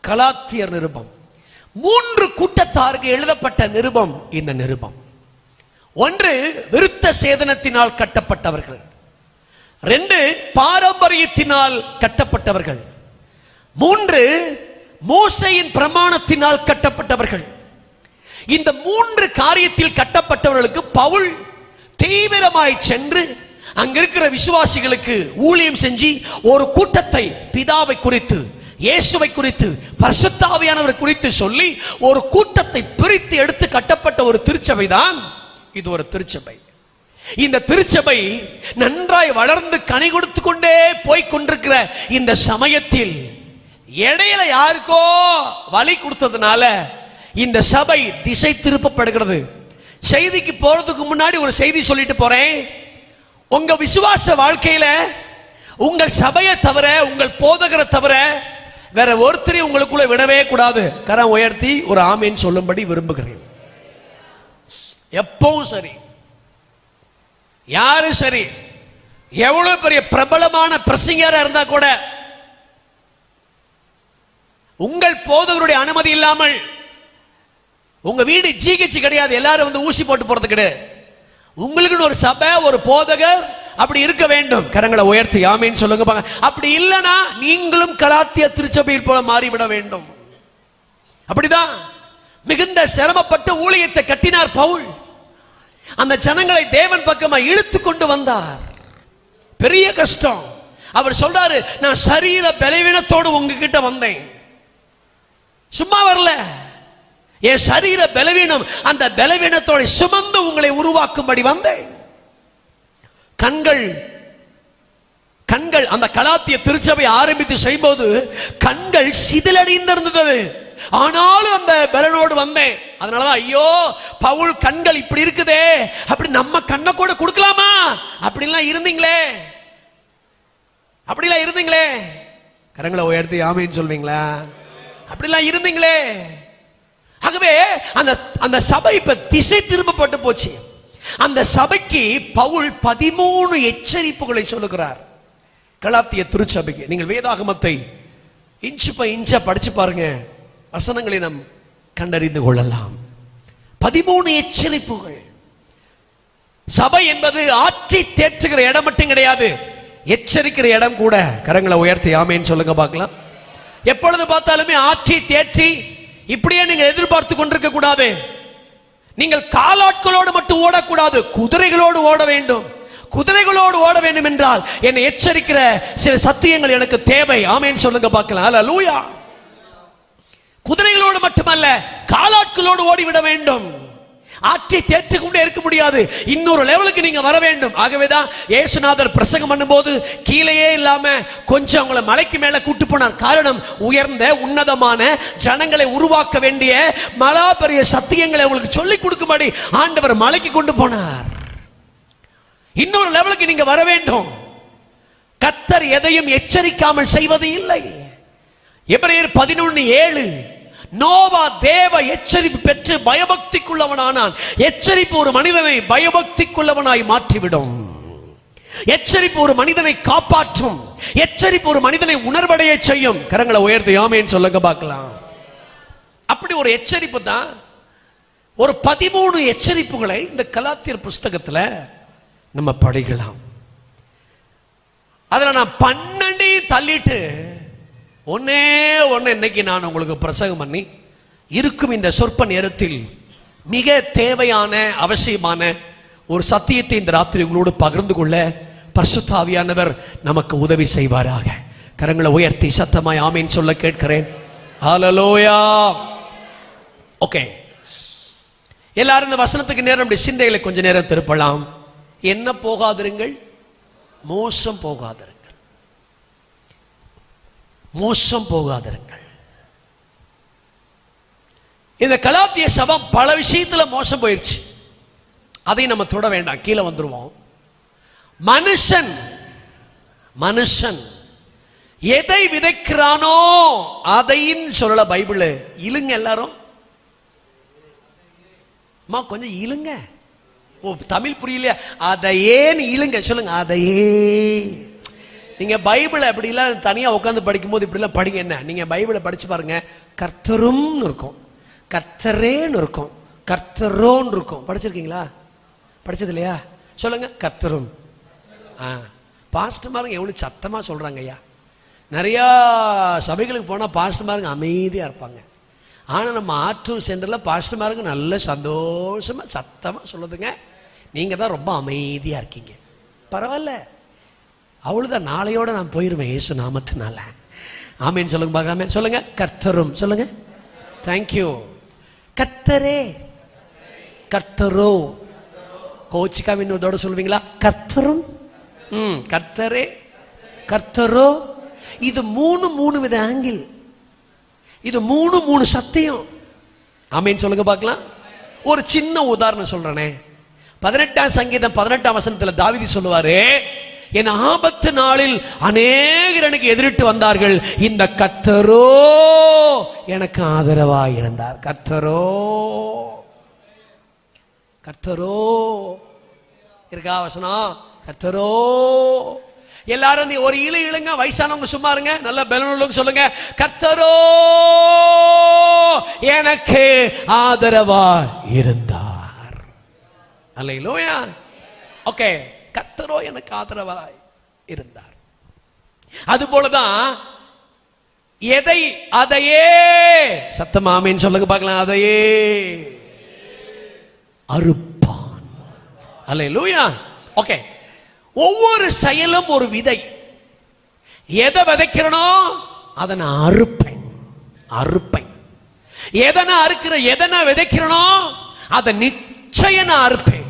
கலாத்தியர் நிருபம் 3 கூட்டத்தாருக்கு எழுதப்பட்ட நிருபம். இந்த நிருபம் 1 விருத்த சேதனத்தினால் கட்டப்பட்டவர்கள், 2 பாரம்பரியத்தினால் கட்டப்பட்டவர்கள், 3 மோசேயின் பிரமாணத்தினால் கட்டப்பட்டவர்கள். இந்த 3 காரியத்தில் கட்டப்பட்டவர்களுக்கு பவுல் தீவிரமாய் சென்று அங்க இருக்கிற விசுவாசிகளுக்கு ஊழியம் செஞ்சு ஒரு கூட்டத்தை பிதாவை குறித்து, இயேசுவை குறித்து, பரிசுத்த ஆவியானவர் குறித்து சொல்லி ஒரு கூட்டத்தை பிரித்து எடுத்து கட்டப்பட்ட ஒரு திருச்சபை தான் இது. ஒரு திருச்சபை. இந்த திருச்சபை நன்றாய் வளர்ந்து கனி கொடுத்து கொண்டே போய் கொண்டிருக்கிற இந்த சமயத்தில் இடையில யாருக்கோ வழி கொடுத்ததுனால இந்த சபை திசை திருப்பப்படுகிறது. செய்திக்கு போறதுக்கு முன்னாடி ஒரு செய்தி சொல்லிட்டு போறேன். உங்க விசுவாச வாழ்க்கையில உங்கள் சபையை தவிர, உங்கள் போதகரை தவிர வேற ஒருத்தரையும் உங்களுக்குள்ள விடவே கூடாது. கரம் உயர்த்தி ஒரு ஆமீன் சொல்லும்படி விரும்புகிறேன். எப்பவும் சரி, யாரும் சரி, எவ்வளவு பெரிய பிரபலமான பிரசங்கரா இருந்தா கூட உங்கள் போதகருடைய அனுமதி இல்லாமல், உங்க வீடு ஜிஹெச் கிடையாது, எல்லாரும் வந்து ஊசி போட்டு போறது கிடையாது, உங்களுக்குன்னு ஒரு சபை, ஒரு போதகர் அப்படி இருக்க வேண்டும். கரங்களை உயர்த்தி ஆமீன் சொல்லுங்க பாங்க. அப்படி இல்லைன்னா நீங்களும் கலாத்திய திருச்சபையில் போல மாறிவிட வேண்டும். அப்படிதான் மிகுந்த சிரமப்பட்டு ஊழியத்தை கட்டினார் பவுல். அந்த ஜனங்களை தேவன் பக்கமா இழுத்து கொண்டு வந்தார். பெரிய கஷ்டம். அவர் சொல்றாரு, நான் சரீர பலவீனத்தோடு உங்ககிட்ட வந்தேன், சும்மா வரல. என் சரீர பலவீனம், அந்த பலவீனத்தோடு சுமந்து உங்களை உருவாக்கும்படி வந்தேன். கண்கள் அந்த கலாத்திய திருச்சபை ஆரம்பித்து செய்யும்போது கண்கள் சிதிலடைந்திருந்தது. ஆனாலும் அந்த பலனோடு வந்தேன். அதனாலதான் ஐயோ பவுல் கண்கள் இப்படி இருக்குதே, அப்படி நம்ம கண்ணை கூட கொடுக்கலாமா? அப்படிலாம் இருந்தீங்களே. கரங்களை உயர்த்தி ஆமீன் சொல்வீங்களா? அப்படிலாம் இருந்தீங்களே. ஆகவே அந்த சபை இப்ப திசை திரும்பப்பட்டு போச்சு. அந்த சபைக்கு பவுல் 13 எச்சரிப்புகளை சொல்லுகிறார். கலாத்திய திருச்சபைக்கு நீங்கள் வேதாகமத்தை இன்ச் பை இன்ச்சா படிச்சு பாருங்க, வசனங்களை நாம் கண்டறிந்து கொள்ளலாம். 13 எச்சரிப்புகள். சபை என்பது ஆற்றி தேற்றுகிற இடம் மட்டும் கிடையாது, எச்சரிக்கிற இடம் கூட. கரங்களை உயர்த்தி ஆமேன்னு சொல்லுங்க பார்க்கலாம். எப்பொழுது பார்த்தாலுமே ஆற்றி தேற்றி இப்படியே நீங்க எதிர்பார்த்து கொண்டிருக்க கூடாது. நீங்கள் காலாட்களோடு மட்டும் ஓடக்கூடாது, குதிரைகளோடு ஓட வேண்டும். குதிரைகளோடு ஓட வேண்டும் என்றால் என்னை எச்சரிக்கிற சில சத்தியங்கள் எனக்கு தேவை. ஆமேன் சொல்லுங்க பார்க்கலாம். அல்லேலூயா. குதிரைகளோடு மட்டுமல்ல, காலாட்களோடு ஓடிவிட வேண்டும். ஆற்றி தேற்றி கொண்டே இருக்க முடியாது, இன்னொரு லெவலுக்கு நீங்க வர வேண்டும். ஆகவேதான் இயேசுநாதர் பிரசங்கம் பண்ணும்போது கீழேயே இல்லாம கொஞ்சம் அவங்களை மலைக்கு மேல கூட்டு போனார். காரணம், உயர்ந்த உன்னதமான ஜனங்களை உருவாக்க வேண்டிய மலா பெரிய சத்தியங்களை அவங்களுக்கு சொல்லிக் கொடுக்கும்படி ஆண்டவர் மலைக்கு கொண்டு போனார். இன்னொரு லெவலுக்கு நீங்க வர வேண்டும். கர்த்தர் எதையும் எச்சரிக்காமல் செய்வது இல்லை. எபிரேயர் 11:7 நோவா தேவ எச்சரிப்பு பெற்று பயபக்திக்குள்ளவனானான். எச்சரிப்பு ஒரு மனிதனை பயபக்திக்குள்ளவனாய் மாற்றிவிடும். எச்சரிப்பு ஒரு மனிதனை காப்பாற்றும். எச்சரிப்பு ஒரு மனிதனை உணர்வடைய செய்யும். கரங்களை உயர்த்தி ஆமேன்னு சொல்லுங்க பார்க்கலாம். அப்படி ஒரு எச்சரிப்பு தான். ஒரு 13 எச்சரிப்புகளை இந்த கலாத்தியர் புஸ்தகத்துல நம்ம படிக்கலாம். அதுல நான் 12 தள்ளிட்டு ஒன்னே இன்னைக்கு நான் உங்களுக்கு பிரசங்கம் பண்ணி இருக்கும் இந்த சொற்ப நேரத்தில் மிக தேவையான அவசியமான ஒரு சத்தியத்தை இந்த ராத்திரி உங்களோடு பகிர்ந்து கொள்ள பரிசுத்த ஆவியானவர் நமக்கு உதவி செய்வாராக. கரங்களை உயர்த்தி சத்தமாய் ஆமீன் சொல்ல கேட்கிறேன். ஹல்லேலூயா. ஓகே, எல்லாரும் இந்த வசனத்துக்கு நேரம் சிந்தைகளை கொஞ்ச நேரம் திருப்பலாம். என்ன போகாதிருங்கள், மோசம் போகாதிருங்கள், மோசம் போகாதிருங்கள். இந்த கலாத்திய சபை பல விஷயத்துல மோசம் போயிருச்சு. அதை நம்ம தொட வேண்டாம், கீழே வந்துருவோம். மனுஷன் எதை விதைக்கிறானோ அதைன்னு சொல்லல பைபிள். இழுங்க எல்லாரும், கொஞ்சம் இழுங்க. ஓ, தமிழ் புரியலையா? அதை ஏன் இழுங்க சொல்லுங்க. அதையே நீங்க பைபிளை அப்படிலாம் தனியா உட்காந்து படிக்கும்போது இப்படிலாம் படிங்க. என்ன நீங்க பைபிளை படிச்சு பாருங்க, கர்த்தரும்னு இருக்கும், கர்த்தரேன்னு இருக்கும், கர்த்தரோன்னு இருக்கும். படிச்சிருக்கீங்களா? படிச்சது இல்லையா? சொல்லுங்க, கர்த்தரும். பாஸ்டர்மாருங்க எவ்வளவு சத்தமா சொல்றாங்க ஐயா. நிறையா சபைகளுக்கு போனா பாஸ்டர்மாருங்க அமைதியா இருப்பாங்க. ஆனா நம்ம ஆற்றூர் சென்டர்ல பாஸ்டர்மாருங்க நல்ல சந்தோஷமா சத்தமா சொல்லுதுங்க. நீங்க தான் ரொம்ப அமைதியா இருக்கீங்க. பரவாயில்ல, அவ்வளவுதான். நாளையோட நான் போயிருவேன் இயேசு நாமத்தினால. ஆமேன்னு சொல்லுங்க பார்க்காம. சொல்லுங்க, கர்த்தரும். சொல்லுங்க, தேங்க்யூ. கர்த்தரே, கர்த்தரோ. கோச்சிக்கா வினோதோட சொல்லுவீங்களா? கர்த்தரும், கர்த்தரே, கர்த்தரோ. இது மூணு வித ஆங்கிள், இது மூணு சத்தியம். ஆமேன்னு சொல்லுங்க பார்க்கலாம். ஒரு சின்ன உதாரணம் சொல்றேனே. 18ஆம் சங்கீதம் 18ஆம் வசனத்துல தாவீது சொல்லுவாரு, என் ஆபத்து நாளில் அநேகர் எனக்கு எதிரிட்டு வந்தார்கள், இந்த கர்த்தரோ எனக்கு ஆதரவாய் இருந்தார். கர்த்தரோ, கர்த்தரோ இருக்கா வசனம்? கர்த்தரோ. எல்லாரும் ஒரு இழுங்க, வயசானவங்க சும்மா இருங்க, நல்ல பலனுள்ளவங்க சொல்லுங்க, கர்த்தரோ எனக்கு ஆதரவா இருந்தார். அல்லேலூயா. ஓகே, கர்த்தரோ எனக்கு ஆதரவாய் இருந்தார். அதுபோலதான் எதை அதையே, சத்தமா ஆமென் சொல்லுங்க பார்க்கலாம், அதையே அறுப்பான். அல்லேலூயா. ஓகே, ஒவ்வொரு செயலும் ஒரு விதை. எதை விதைக்கிறனோ அதை நான் அறுப்பேன். எதை நான் விதைக்கிறனோ அதை நிச்சயம் நான் அறுப்பேன்.